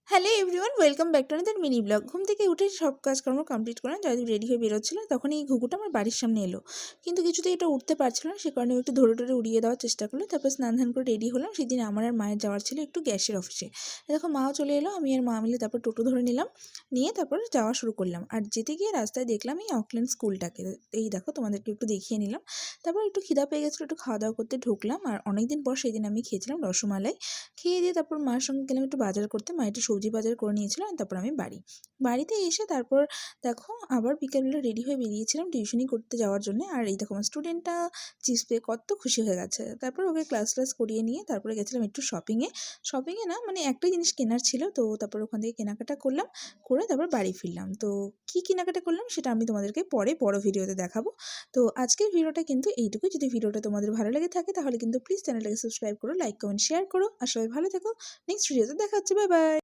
Hello everyone, welcome back to another mini blog. ঘুম থেকে উঠে সব কাজকর্ম কমপ্লিট করলাম, যাই রেডি হয়ে বেরোচ্ছিল, তখন এই ঘুঘুটা আমার বাড়ির সামনে এলো। কিন্তু কিছুতেই এটা উঠতে পারছিল না, সে কারণে একটু ধরে ধরে উড়িয়ে দেওয়ার চেষ্টা করলো। তারপর স্নান ধান করে রেডি হলাম। সেদিন আমার আর মায়ের যাওয়ার ছিল একটু গ্যাসের অফিসে। দেখো মাও চলে এলো, আমি আর মা মিলে তারপর টোটো ধরে নিলাম, নিয়ে তারপর যাওয়া শুরু করলাম। আর যেতে গিয়ে রাস্তায় দেখলাম এই অকল্যান্ড স্কুলটাকে। এই দেখো তোমাদেরকে একটু দেখিয়ে নিলাম। তারপর একটু খিদা পেয়ে গেছিলো, একটু খাওয়া দাওয়া করতে ঢুকলাম। আর অনেকদিন পর সেদিন আমি খেয়েছিলাম রসমালাই। খেয়ে দিয়ে তারপর মার সঙ্গে গেলাম একটু বাজার করতে। মা একটু সবজি বাজার করে নিয়েছিল। তারপর আমি বাড়িতে এসে তারপর দেখো আবার বিকেলবেলা রেডি হয়ে বেরিয়েছিলাম টিউশনি করতে যাওয়ার জন্য। আর এই দেখো আমার স্টুডেন্টটা চিপস পেয়ে কত খুশি হয়ে গেছে। তারপর ওকে ক্লাস করিয়ে নিয়ে তারপরে গেছিলাম একটু শপিংয়ে না, মানে একটাই জিনিস কেনার ছিল, তো তারপর ওখান থেকে কেনাকাটা করলাম, করে তারপর বাড়ি ফিরলাম। তো কী কেনাকাটা করলাম সেটা আমি তোমাদেরকে পরে বড় ভিডিওতে দেখাবো। তো আজকের ভিডিওটা কিন্তু এইটুকু। যদি ভিডিওটা তোমাদের ভালো লেগে থাকে তাহলে কিন্তু প্লিজ চ্যানেলটাকে সাবস্ক্রাইব করো, লাইক কমেন্ট শেয়ার করো। আর সবাই ভালো থেকো। নেক্সট ভিডিওতে দেখা হচ্ছে। Bye bye.